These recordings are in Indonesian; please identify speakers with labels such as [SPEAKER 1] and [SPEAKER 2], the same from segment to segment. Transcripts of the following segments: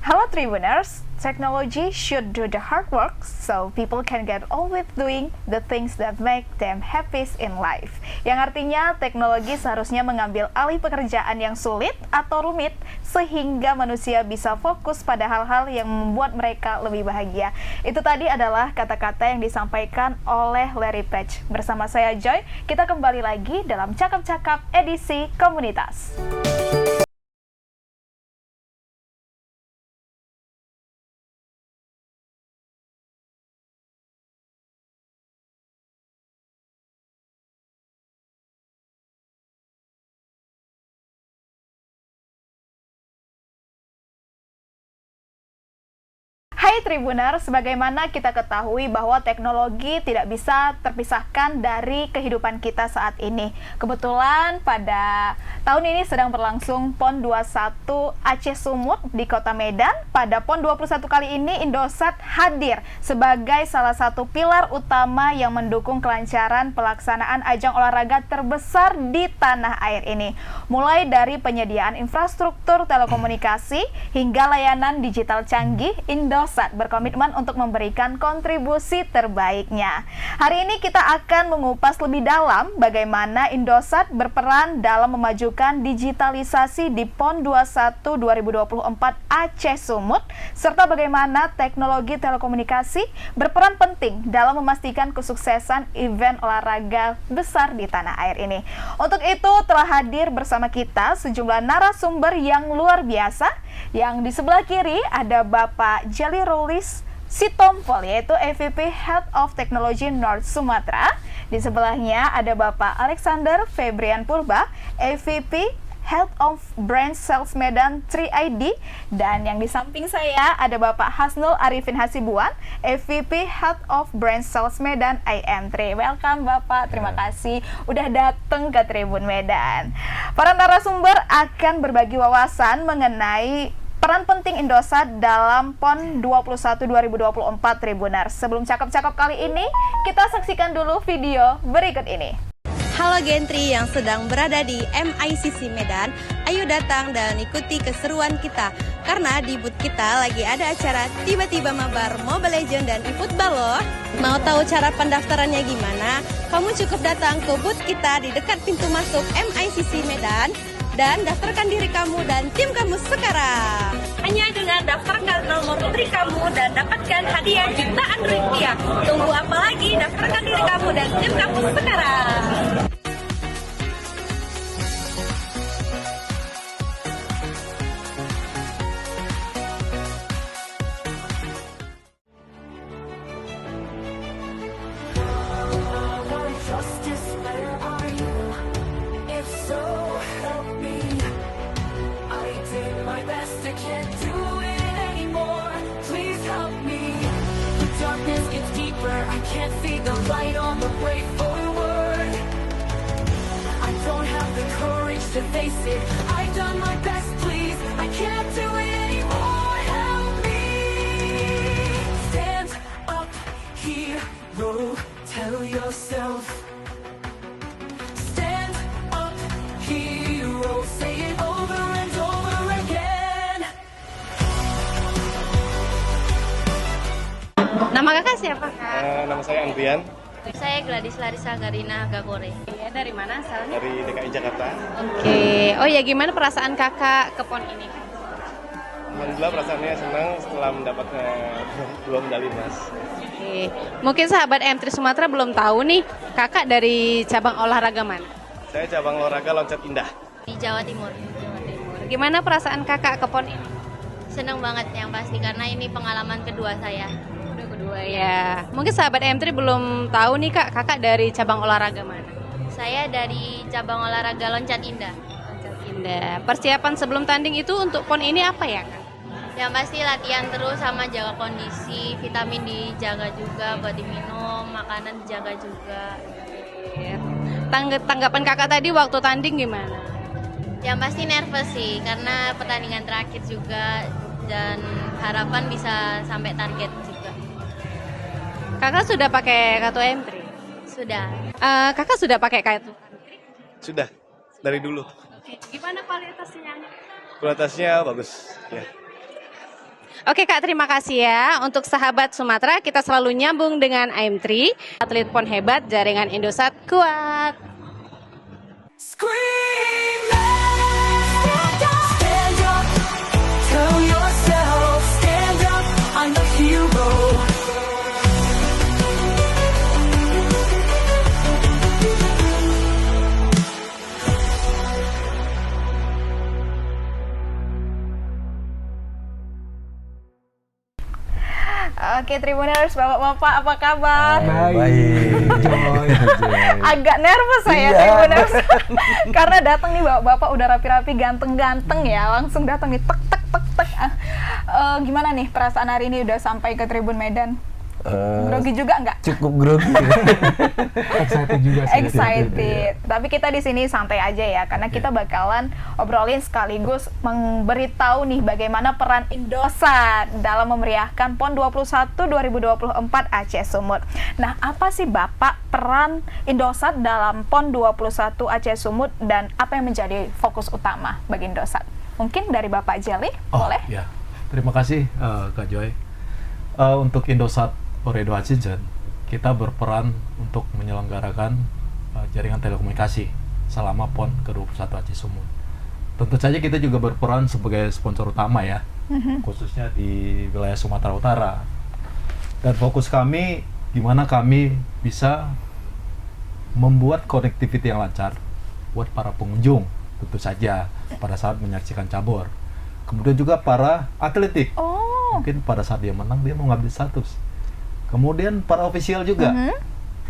[SPEAKER 1] Hello Tribuners, technology should do the hard work so people can get on with doing the things that make them happy in life. Yang artinya teknologi seharusnya mengambil alih pekerjaan yang sulit atau rumit sehingga manusia bisa fokus pada hal-hal yang membuat mereka lebih bahagia. Itu tadi adalah kata-kata yang disampaikan oleh Larry Page. Bersama saya Joy, kita kembali lagi dalam Cakap-Cakap edisi Komunitas. Hai Tribuner, sebagaimana kita ketahui bahwa teknologi tidak bisa terpisahkan dari kehidupan kita saat ini. Kebetulan pada tahun ini sedang berlangsung PON 21 Aceh Sumut di Kota Medan. Pada PON 21 kali ini Indosat hadir sebagai salah satu pilar utama yang mendukung kelancaran pelaksanaan ajang olahraga terbesar di tanah air ini. Mulai dari penyediaan infrastruktur telekomunikasi hingga layanan digital canggih, Indosat berkomitmen untuk memberikan kontribusi terbaiknya. Hari ini kita akan mengupas lebih dalam bagaimana Indosat berperan dalam memajukan digitalisasi di PON 21 2024 Aceh Sumut, serta bagaimana teknologi telekomunikasi berperan penting dalam memastikan kesuksesan event olahraga besar di tanah air ini. Untuk itu telah hadir bersama kita sejumlah narasumber yang luar biasa. Yang di sebelah kiri ada Bapak Jelly Rulis Sitompul, yaitu EVP Head of Technology North Sumatra. Di sebelahnya ada Bapak Alexander Febrian Purba, EVP Head of Brand Sales Medan 3ID. Dan yang di samping saya ada Bapak Hasnul Arifin Hasibuan, EVP Head of Brand Sales Medan IM3. Welcome Bapak, terima kasih udah datang ke Tribun Medan. Para narasumber akan berbagi wawasan mengenai peran penting Indosat dalam PON 21 2024 Tribuner. Sebelum cakap-cakap kali ini, kita saksikan dulu video berikut ini.
[SPEAKER 2] Halo Gentry yang sedang berada di MICC Medan, ayo datang dan ikuti keseruan kita. Karena di booth kita lagi ada acara tiba-tiba mabar Mobile Legends dan eFootball loh. Mau tahu cara pendaftarannya gimana? Kamu cukup datang ke booth kita di dekat pintu masuk MICC Medan dan daftarkan diri kamu dan tim kamu sekarang. Hanya dengan daftarkan nomor putri kamu dan dapatkan hadiah jutaan rupiah. Tunggu apa lagi? Daftarkan diri kamu dan tim kamu sekarang.
[SPEAKER 3] I can't see the light on the way forward. I don't have the courage to face it. I've done my best, please. I can't do it anymore. Help me. Stand up, hero. Tell yourself. Stand up, hero. Say it over and over again.
[SPEAKER 2] Nama kakak siapa?
[SPEAKER 4] Nama saya Andrian,
[SPEAKER 2] Saya Gladys Larissa Garina Gagore. Ya, dari mana asalnya?
[SPEAKER 4] dari DKI Jakarta.
[SPEAKER 2] Oke. Oh ya, gimana perasaan kakak ke PON ini?
[SPEAKER 4] Alhamdulillah perasaannya senang setelah mendapat dua medali emas.
[SPEAKER 2] Oke. Mungkin sahabat M3 Sumatera belum tahu nih, kakak dari cabang olahraga mana?
[SPEAKER 4] Saya cabang olahraga loncat indah.
[SPEAKER 5] Di Jawa Timur.
[SPEAKER 2] Gimana perasaan kakak ke PON ini?
[SPEAKER 5] Seneng banget yang pasti karena ini pengalaman kedua saya.
[SPEAKER 2] Udah kedua ya. Mungkin sahabat M3 belum tahu nih kak, kakak dari cabang olahraga mana?
[SPEAKER 5] Saya dari cabang olahraga loncat indah.
[SPEAKER 2] Loncat indah. Persiapan sebelum tanding itu untuk PON ini apa ya kak?
[SPEAKER 5] Yang pasti latihan terus sama jaga kondisi, vitamin dijaga juga buat diminum, makanan dijaga juga.
[SPEAKER 2] Tanggapan kakak tadi waktu tanding gimana?
[SPEAKER 5] Yang pasti nervous sih karena pertandingan terakhir juga dan harapan bisa sampai target juga.
[SPEAKER 2] Kakak sudah pakai kartu M3?
[SPEAKER 5] Sudah.
[SPEAKER 2] Kakak sudah pakai kartu?
[SPEAKER 4] Sudah, dari dulu.
[SPEAKER 2] Gimana kualitasnya?
[SPEAKER 4] Kualitasnya bagus. Ya.
[SPEAKER 2] Oke Kak, terima kasih ya. Untuk sahabat Sumatera, kita selalu nyambung dengan IM3, atlet PON hebat, jaringan Indosat kuat.
[SPEAKER 3] Scream out, stand up, tell yourself, stand up, I'm a hero.
[SPEAKER 1] Oke, Tribuners, Bapak-bapak apa kabar?
[SPEAKER 6] Baik.
[SPEAKER 1] Agak nervous saya,
[SPEAKER 6] Iya.
[SPEAKER 1] Tribuners. Karena datang nih Bapak-bapak udah rapi-rapi, ganteng-ganteng ya, langsung datang nih tek tek tek tek. Gimana nih perasaan hari ini udah sampai ke Tribun Medan? Grogi juga nggak?
[SPEAKER 6] Cukup grogi.
[SPEAKER 7] Excited juga sih.
[SPEAKER 1] Excited. Tapi kita di sini santai aja ya, karena kita bakalan obrolin sekaligus memberitahu nih bagaimana peran Indosat dalam memeriahkan PON 21 2024 Aceh Sumut. Nah, apa sih Bapak peran Indosat dalam PON 21 Aceh Sumut dan apa yang menjadi fokus utama bagi Indosat? Mungkin dari Bapak Jelly, boleh?
[SPEAKER 7] Ya. Terima kasih Kak Joy. Untuk Indosat Oredo Aceh, kita berperan untuk menyelenggarakan jaringan telekomunikasi selama PON ke-21 Aceh Sumut. Tentu saja kita juga berperan sebagai sponsor utama ya, khususnya di wilayah Sumatera Utara. Dan fokus kami, gimana kami bisa membuat connectivity yang lancar buat para pengunjung, tentu saja pada saat menyaksikan cabur. Kemudian juga para atletik, mungkin pada saat dia menang, dia mau ngambil status. Kemudian para ofisial juga.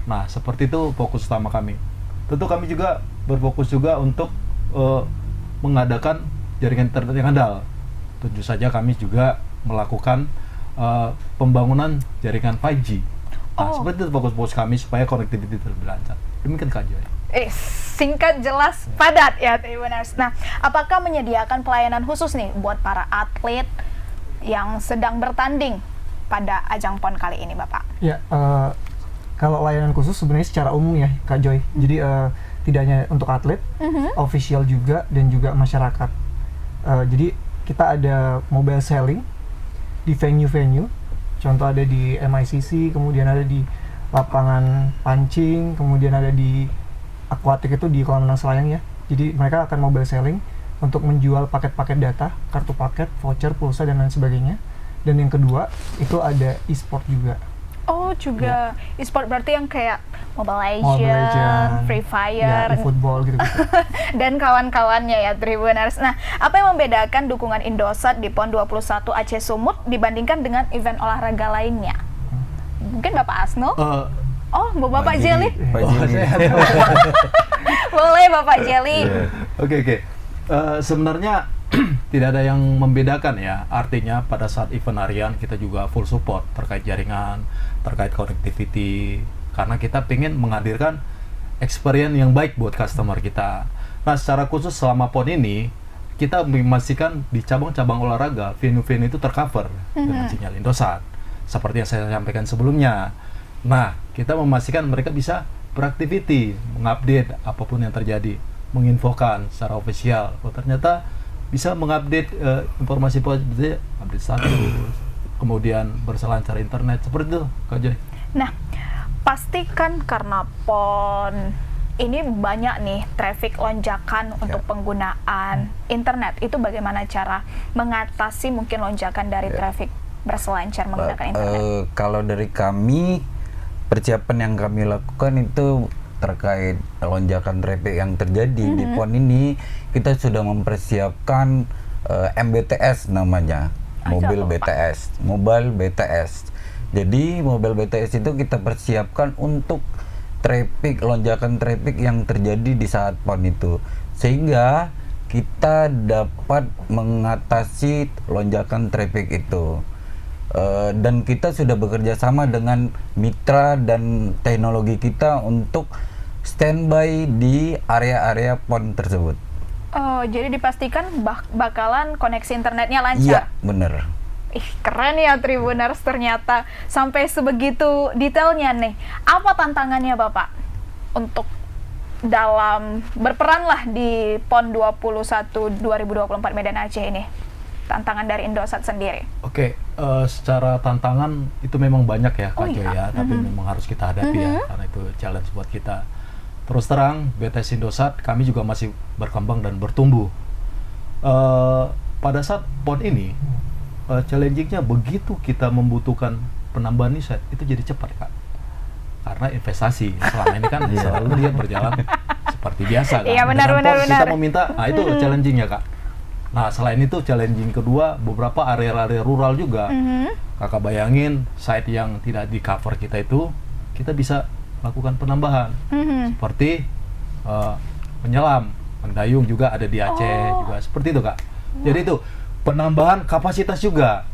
[SPEAKER 7] Nah, seperti itu fokus utama kami. Tentu kami juga berfokus juga untuk mengadakan jaringan internet yang andal. Tentu saja kami juga melakukan pembangunan jaringan 5G. Nah, seperti itu fokus kami supaya connectivity lebih lancar. Demikian Kak Joy.
[SPEAKER 1] Singkat, jelas, padat ya Tribuners. Nah, apakah menyediakan pelayanan khusus nih buat para atlet yang sedang bertanding pada ajang PON kali ini, Bapak?
[SPEAKER 6] Ya, kalau layanan khusus sebenarnya secara umum ya, Kak Joy. Jadi tidak hanya untuk atlet, official juga dan juga masyarakat. Jadi kita ada mobile selling di venue-venue. Contoh ada di MICC, kemudian ada di lapangan pancing, kemudian ada di akuatik itu di kolam renang Selayang ya. Jadi mereka akan mobile selling untuk menjual paket-paket data, kartu paket, voucher, pulsa dan lain sebagainya. Dan yang kedua itu ada e-sport juga.
[SPEAKER 1] Oh, juga e-sport berarti yang kayak Mobile
[SPEAKER 6] Mobile
[SPEAKER 1] Legends,
[SPEAKER 6] Legends,
[SPEAKER 1] Free Fire,
[SPEAKER 6] ya, e-football gitu.
[SPEAKER 1] dan kawan-kawannya ya Tribuners. Nah, apa yang membedakan dukungan Indosat di PON 21 Aceh Sumut dibandingkan dengan event olahraga lainnya? Mungkin Bapak Asno? Bapak Jelly? Boleh Bapak Jelly.
[SPEAKER 7] Oke. Sebenarnya tidak ada yang membedakan ya. Artinya pada saat event harian kita juga full support terkait jaringan, terkait connectivity, karena kita ingin menghadirkan experience yang baik buat customer kita. Nah, secara khusus selama PON ini kita memastikan di cabang-cabang olahraga venue-venue itu tercover dengan sinyal Indosat seperti yang saya sampaikan sebelumnya. Nah, kita memastikan mereka bisa beraktiviti, mengupdate apapun yang terjadi, menginfokan secara ofisial. Ternyata bisa mengupdate informasi positif, update status, kemudian berselancar internet, seperti itu, Kak Joy.
[SPEAKER 1] Nah, pastikan karena PON ini banyak nih traffic lonjakan untuk penggunaan internet. Itu bagaimana cara mengatasi mungkin lonjakan dari traffic berselancar menggunakan internet?
[SPEAKER 8] Kalau dari kami, persiapan yang kami lakukan itu terkait lonjakan traffic yang terjadi di PON ini, kita sudah mempersiapkan MBTS namanya, Mobile BTS. Jadi Mobile BTS itu kita persiapkan untuk lonjakan traffic yang terjadi di saat PON itu, sehingga kita dapat mengatasi lonjakan traffic itu. Dan kita sudah bekerja sama dengan mitra dan teknologi kita untuk standby di area-area PON tersebut.
[SPEAKER 1] Oh, jadi dipastikan bakalan koneksi internetnya lancar?
[SPEAKER 8] Iya, bener.
[SPEAKER 1] Keren ya Tribuners, ternyata sampai sebegitu detailnya nih. Apa tantangannya Bapak untuk dalam berperan lah di PON 21 2024 Medan Aceh ini? tantangan dari Indosat sendiri?
[SPEAKER 7] Oke, secara tantangan itu memang banyak ya Kak
[SPEAKER 1] Oh,
[SPEAKER 7] Joy
[SPEAKER 1] iya.
[SPEAKER 7] ya, tapi memang harus kita hadapi ya, karena itu challenge buat kita. Terus terang, BTS Indosat kami juga masih berkembang dan bertumbuh. Pada saat PON ini, challenging-nya begitu kita membutuhkan penambahan set itu jadi cepat Kak. Karena investasi selama ini kan selalu dia berjalan seperti biasa kan.
[SPEAKER 1] Iya, benar,
[SPEAKER 7] Dengan
[SPEAKER 1] benar,
[SPEAKER 7] PON kita
[SPEAKER 1] benar.
[SPEAKER 7] meminta, nah itu challenging-nya Kak. Nah selain itu challenging kedua, beberapa area-area rural juga. Kakak bayangin site yang tidak di cover kita itu, kita bisa lakukan penambahan. Seperti penyelam, mendayung juga ada di Aceh juga, seperti itu Kak. Jadi itu penambahan kapasitas juga.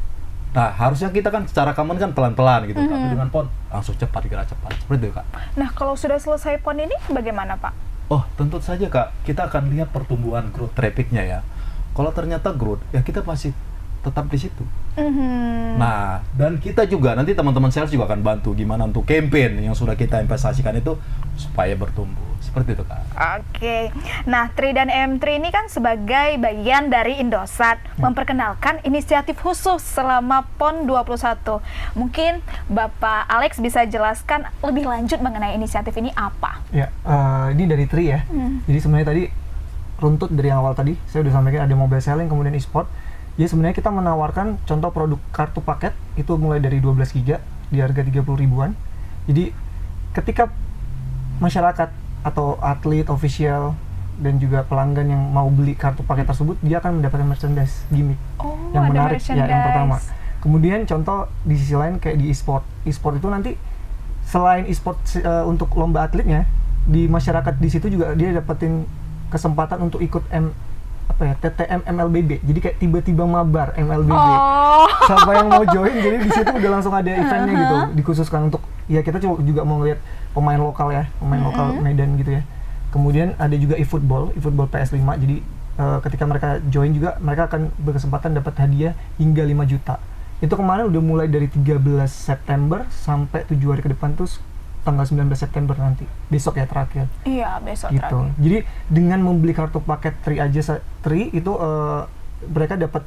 [SPEAKER 7] Nah harusnya kita kan secara common kan pelan-pelan gitu, tapi dengan PON langsung cepat, gerak cepat, seperti itu Kak.
[SPEAKER 1] Nah, kalau sudah selesai PON ini bagaimana, Pak?
[SPEAKER 7] Oh tentu saja Kak, kita akan lihat pertumbuhan growth traffic-nya ya. Kalau ternyata growth, ya kita masih tetap di situ. Nah, dan kita juga nanti teman-teman sales juga akan bantu gimana untuk campaign yang sudah kita investasikan itu supaya bertumbuh. Seperti itu Kak.
[SPEAKER 1] Oke. Nah, Tri dan M3 ini kan sebagai bagian dari Indosat memperkenalkan inisiatif khusus selama PON 21. Mungkin Bapak Alex bisa jelaskan lebih lanjut mengenai inisiatif ini apa?
[SPEAKER 6] Ya, ini dari Tri ya. Jadi sebenarnya tadi runtut dari yang awal tadi saya udah sampaikan ada mobile selling kemudian e-sport. Jadi sebenarnya kita menawarkan contoh produk kartu paket itu mulai dari 12 GB di harga 30 ribuan. Jadi ketika masyarakat atau atlet, official dan juga pelanggan yang mau beli kartu paket tersebut, dia akan mendapatkan merchandise gimmick yang
[SPEAKER 1] ada
[SPEAKER 6] menarik ya, yang
[SPEAKER 1] merchandise.
[SPEAKER 6] pertama. Kemudian contoh di sisi lain kayak di e-sport. E-sport itu nanti selain e-sport untuk lomba atletnya, di masyarakat di situ juga dia dapetin kesempatan untuk ikut TTM MLBB. Jadi kayak tiba-tiba mabar MLBB. Siapa yang mau join, jadi di situ udah langsung ada eventnya gitu, dikhususkan untuk ya kita juga mau ngeliat pemain lokal ya, pemain lokal Medan gitu ya. Kemudian ada juga e-football PS5. Jadi ketika mereka join juga mereka akan berkesempatan dapat hadiah hingga 5 juta. Itu kemarin udah mulai dari 13 September sampai 7 hari ke depan, terus tanggal 19 September nanti. Besok ya terakhir.
[SPEAKER 1] Iya, besok
[SPEAKER 6] Gitu.
[SPEAKER 1] terakhir.
[SPEAKER 6] Jadi dengan membeli kartu paket Tri aja itu mereka dapat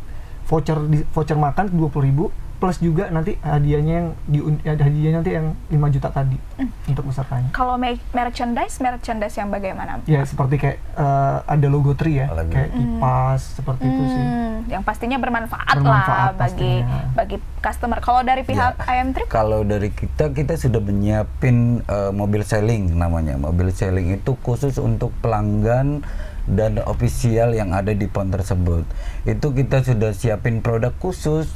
[SPEAKER 6] voucher makan 20.000 plus juga nanti hadiahnya hadiahnya nanti yang 5 juta tadi untuk pesertanya.
[SPEAKER 1] Kalau merchandise yang bagaimana?
[SPEAKER 6] Ya seperti kayak ada logo Tri ya, kayak kipas seperti itu sih.
[SPEAKER 1] Yang pastinya bermanfaat
[SPEAKER 6] Bermanfaat
[SPEAKER 1] lah bagi
[SPEAKER 6] pastinya.
[SPEAKER 1] bagi customer. Kalau dari pihak IM3?
[SPEAKER 8] Kalau dari kita sudah menyiapin mobil selling namanya. Mobil selling itu khusus untuk pelanggan dan official yang ada di PON tersebut. Itu kita sudah siapin produk khusus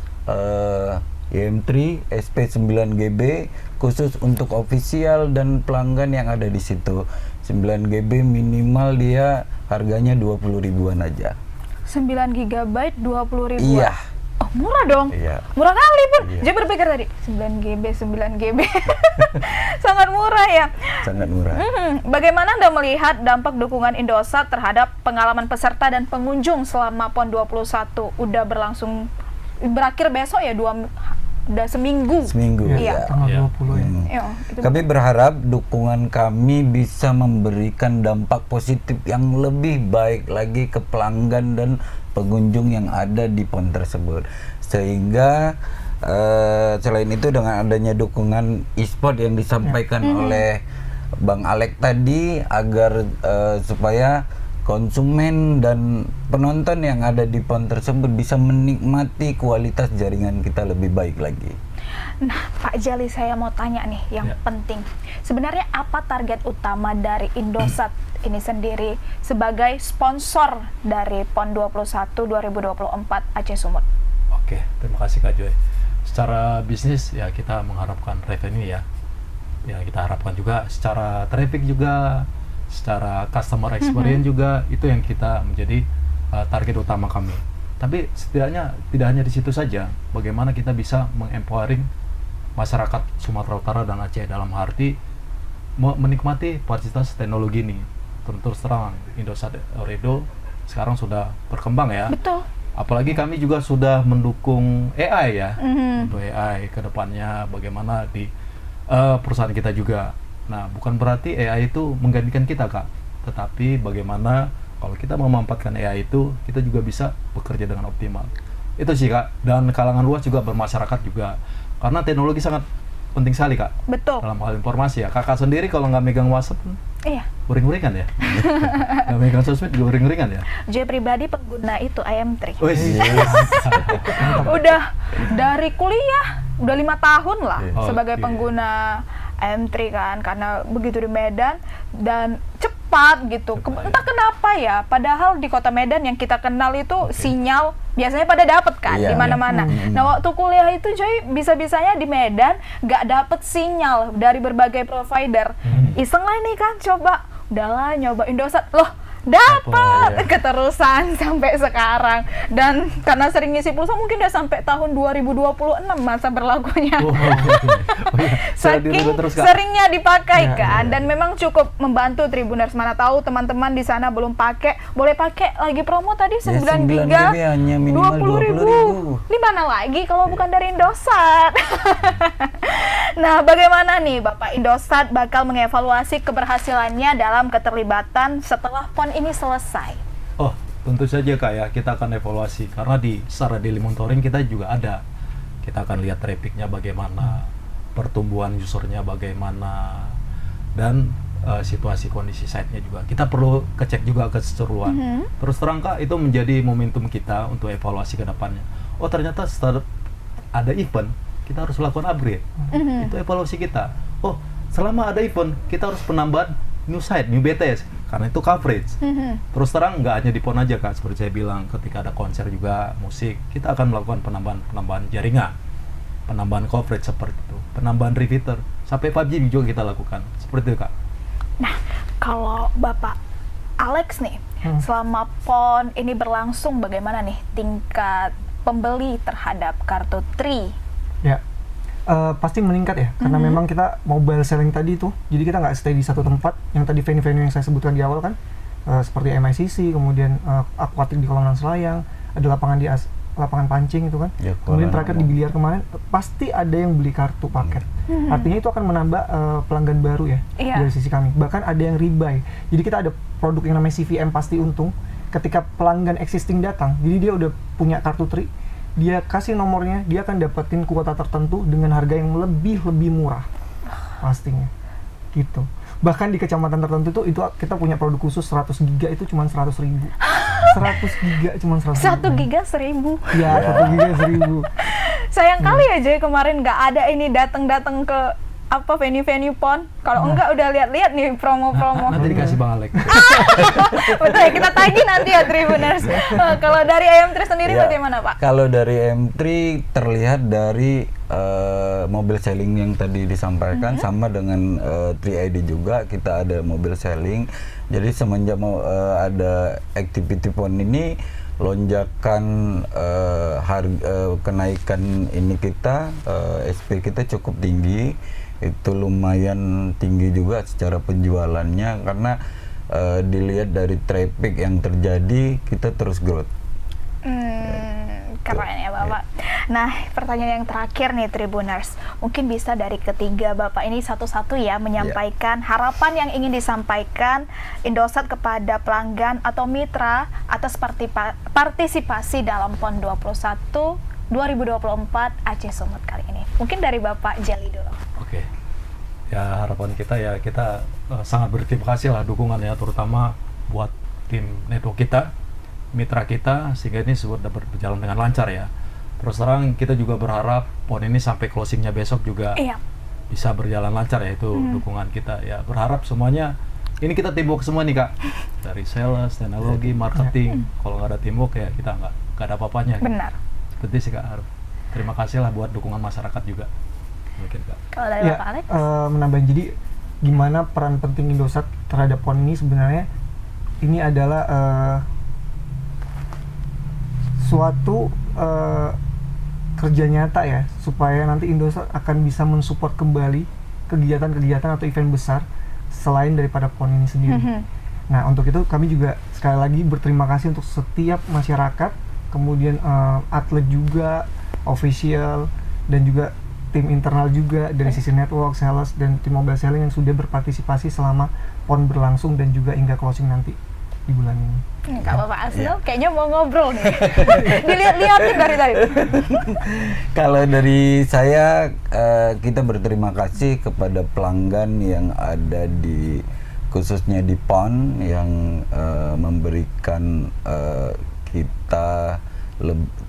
[SPEAKER 8] IM3 SP9GB khusus untuk official dan pelanggan yang ada di situ. 9GB minimal dia harganya 20 ribuan aja.
[SPEAKER 1] 9 GB 20.000.
[SPEAKER 8] Iya.
[SPEAKER 1] Oh, murah dong.
[SPEAKER 8] Iya.
[SPEAKER 1] Murah kali pun.
[SPEAKER 8] Iya.
[SPEAKER 1] Jadi berpikir tadi 9 GB. Sangat murah ya.
[SPEAKER 8] Sangat murah.
[SPEAKER 1] Bagaimana Anda melihat dampak dukungan Indosat terhadap pengalaman peserta dan pengunjung selama PON 21? Udah berlangsung berakhir besok ya, udah seminggu.
[SPEAKER 8] Seminggu
[SPEAKER 1] Iya.
[SPEAKER 8] ya.
[SPEAKER 6] Tanggal
[SPEAKER 7] Iya.
[SPEAKER 6] 20 ya.
[SPEAKER 1] Iya, itu
[SPEAKER 8] Kami berharap dukungan kami bisa memberikan dampak positif yang lebih baik lagi ke pelanggan dan pengunjung yang ada di PON tersebut. Sehingga selain itu dengan adanya dukungan e-sport yang disampaikan oleh Bang Alek tadi agar supaya konsumen dan penonton yang ada di PON tersebut bisa menikmati kualitas jaringan kita lebih baik lagi.
[SPEAKER 1] Nah, Pak Jali, saya mau tanya nih yang penting. Sebenarnya apa target utama dari Indosat ini sendiri sebagai sponsor dari PON 21 2024 Aceh Sumut?
[SPEAKER 7] Oke, terima kasih Kak Joy. Secara bisnis ya kita mengharapkan revenue ya. Ya kita harapkan juga secara traffic juga, secara customer experience juga, itu yang kita menjadi target utama kami. Tapi setidaknya tidak hanya di situ saja, bagaimana kita bisa mengempowering masyarakat Sumatera Utara dan Aceh dalam arti menikmati fasilitas teknologi ini. Terus terang Indosat Ooredoo sekarang sudah berkembang ya.
[SPEAKER 1] Betul.
[SPEAKER 7] Apalagi kami juga sudah mendukung AI ya, untuk AI ke depannya bagaimana di perusahaan kita juga. Nah, bukan berarti AI itu menggantikan kita Kak, tetapi bagaimana kalau kita memanfaatkan AI itu, kita juga bisa bekerja dengan optimal. Itu sih Kak, dan kalangan luas juga bermasyarakat juga. Karena teknologi sangat penting sekali Kak.
[SPEAKER 1] Betul.
[SPEAKER 7] Dalam hal informasi ya. Kakak sendiri kalau nggak megang WhatsApp,
[SPEAKER 1] Iya.
[SPEAKER 7] uring-uringan ya? Nggak megang sosmed juga uring-uringan ya?
[SPEAKER 1] Joy pribadi pengguna itu IM3.
[SPEAKER 7] Wih,
[SPEAKER 1] Udah dari kuliah, udah 5 tahun lah
[SPEAKER 7] Oh,
[SPEAKER 1] sebagai
[SPEAKER 7] oke.
[SPEAKER 1] pengguna IM3 kan, karena begitu di Medan dan cepat gitu.
[SPEAKER 7] Cepat,
[SPEAKER 1] Entah kenapa ya, padahal di kota Medan yang kita kenal itu sinyal biasanya pada dapet kan
[SPEAKER 8] Iya,
[SPEAKER 1] di mana-mana. Nah waktu kuliah itu Joy bisa-bisanya di Medan nggak dapet sinyal dari berbagai provider. Iseng lah nih kan, coba udahlah nyoba Indosat, loh dapat
[SPEAKER 7] ya.
[SPEAKER 1] keterusan sampai sekarang. Dan karena sering ngisi pulsa mungkin udah sampai tahun 2026 masa berlakunya.
[SPEAKER 7] Oh, iya. Saya
[SPEAKER 1] Saking
[SPEAKER 7] dirubah terus, Kak.
[SPEAKER 1] seringnya dipakai
[SPEAKER 6] Ya,
[SPEAKER 1] kan, dan memang cukup membantu Tribuners. Mana tahu teman-teman di sana belum pakai, boleh pakai lagi promo tadi
[SPEAKER 8] Ya,
[SPEAKER 1] 93
[SPEAKER 8] hanya minimal
[SPEAKER 1] 20.000. Di mana lagi kalau bukan dari Indosat? Nah, bagaimana nih Bapak, Indosat bakal mengevaluasi keberhasilannya dalam keterlibatan setelah PON ini selesai?
[SPEAKER 7] Oh, tentu saja Kak ya, kita akan evaluasi. Karena secara daily monitoring kita juga ada. Kita akan lihat trafficnya bagaimana, pertumbuhan usernya bagaimana, dan situasi kondisi site-nya juga. Kita perlu kecek juga keseluruhan. Terus terang Kak, itu menjadi momentum kita untuk evaluasi ke depannya. Oh ternyata setelah ada event, kita harus melakukan upgrade. Itu evaluasi kita. Oh, selama ada event, kita harus penambahan new site, new BTS. Karena itu coverage. Terus terang nggak hanya di PON aja Kak, seperti saya bilang, ketika ada konser juga, musik, kita akan melakukan penambahan jaringan, penambahan coverage seperti itu, penambahan repeater, sampai PUBG juga kita lakukan, seperti itu Kak.
[SPEAKER 1] Nah, kalau Bapak Alex nih, selama PON ini berlangsung, bagaimana nih tingkat pembeli terhadap kartu Tri?
[SPEAKER 6] Ya, pasti meningkat ya, karena memang kita mobile selling tadi itu, jadi kita nggak stay di satu tempat. Yang tadi venue-venue yang saya sebutkan di awal kan, seperti MICC, kemudian akuatik di Kolam Selayang, ada lapangan lapangan pancing itu kan,
[SPEAKER 8] Ya,
[SPEAKER 6] kemudian
[SPEAKER 8] Kuala
[SPEAKER 6] terakhir di biliar kemarin, pasti ada yang beli kartu paket. Artinya itu akan menambah pelanggan baru ya,
[SPEAKER 1] Iya.
[SPEAKER 6] dari sisi kami. Bahkan ada yang rebuy. Jadi kita ada produk yang namanya CVM pasti untung. Ketika pelanggan existing datang, jadi dia udah punya kartu Tri, dia kasih nomornya, dia akan dapetin kuota tertentu dengan harga yang lebih murah pastinya gitu. Bahkan di kecamatan tertentu itu kita punya produk khusus 100 giga itu cuma 100.000. 100 giga cuma 100.000.
[SPEAKER 1] 1 giga 1.000.
[SPEAKER 6] Ya, 1 giga 1.000.
[SPEAKER 1] Sayang kali ya Joy, kemarin nggak ada ini datang ke venue-venue PON. Kalau enggak udah lihat-lihat nih promo-promo.
[SPEAKER 7] Nanti dikasih Bang Alex.
[SPEAKER 1] Betul ya, kita tagih nanti ya Tribuners. Kalau dari IM3 sendiri
[SPEAKER 8] Ya,
[SPEAKER 1] bagaimana Pak?
[SPEAKER 8] Kalau dari M3 terlihat dari mobil selling yang tadi disampaikan, sama dengan 3ID juga kita ada mobil selling. Jadi semenjak ada activity PON ini, lonjakan kenaikan ini kita SP kita cukup tinggi. Itu lumayan tinggi juga secara penjualannya, karena dilihat dari traffic yang terjadi, kita terus growth.
[SPEAKER 1] Keren ya Bapak. Nah, pertanyaan yang terakhir nih Tribuners, mungkin bisa dari ketiga Bapak ini satu-satu ya menyampaikan harapan yang ingin disampaikan Indosat kepada pelanggan atau mitra atas partisipasi dalam PON 21 2024 Aceh Sumut kali ini. Mungkin dari Bapak Jali dulu.
[SPEAKER 7] Oke. Ya harapan kita ya, kita sangat berterima kasih lah dukungannya, terutama buat tim network kita, mitra kita, sehingga ini dapat berjalan dengan lancar ya. Terus terang kita juga berharap PON ini sampai closingnya besok juga bisa berjalan lancar ya, itu dukungan kita ya. Berharap semuanya, ini kita teamwork semua nih Kak, dari sales, teknologi, marketing. Kalau nggak ada teamwork ya kita nggak ada apa-apanya.
[SPEAKER 1] Benar.
[SPEAKER 7] Seperti sih Kak, terima kasih lah buat dukungan masyarakat juga. Mungkin Kak.
[SPEAKER 1] Kalau dari Bapak Alex?
[SPEAKER 6] Menambah, jadi gimana peran penting Indosat terhadap PON ini sebenarnya, ini adalah suatu kerja nyata ya, supaya nanti Indosat akan bisa mensupport kembali kegiatan-kegiatan atau event besar selain daripada PON ini sendiri. Nah, untuk itu kami juga sekali lagi berterima kasih untuk setiap masyarakat, kemudian atlet juga, official, dan juga tim internal juga dari sisi network, sales, dan tim mobile selling yang sudah berpartisipasi selama PON berlangsung dan juga hingga closing nanti. di bulan ini.
[SPEAKER 1] Nggak apa-apa, Asno, kayaknya mau ngobrol nih. Dilihat-lihatin dari tadi.
[SPEAKER 8] Kalau dari saya, kita berterima kasih kepada pelanggan yang ada di khususnya di PON yang memberikan kita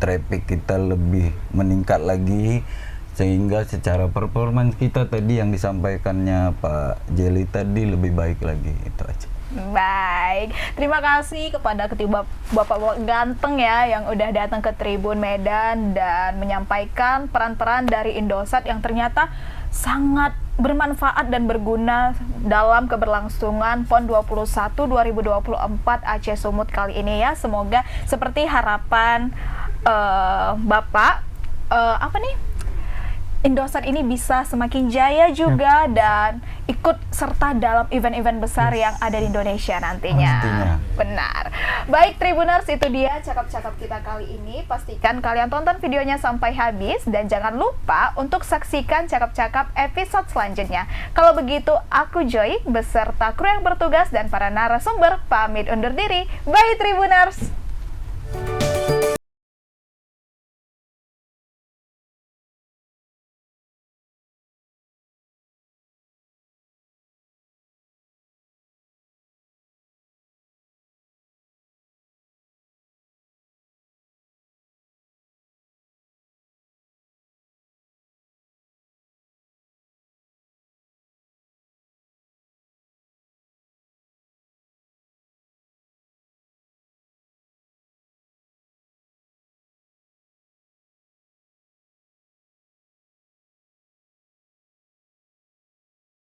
[SPEAKER 8] traffic kita lebih meningkat lagi, sehingga secara performance kita tadi yang disampaikannya Pak Jelly tadi lebih baik lagi. Itu aja.
[SPEAKER 1] Baik, terima kasih kepada ketiga bapak ganteng ya yang udah datang ke Tribun Medan dan menyampaikan peran-peran dari Indosat yang ternyata sangat bermanfaat dan berguna dalam keberlangsungan PON 21 2024 Aceh Sumut kali ini ya. Semoga seperti harapan Bapak, apa nih? Indosat ini bisa semakin jaya juga dan ikut serta dalam event-event besar yang ada di Indonesia nantinya. Benar. Baik Tribuners, itu dia cakap-cakap kita kali ini. Pastikan kalian tonton videonya sampai habis dan jangan lupa untuk saksikan cakap-cakap episode selanjutnya. Kalau begitu, aku Joy beserta kru yang bertugas dan para narasumber pamit undur diri. Bye Tribuners.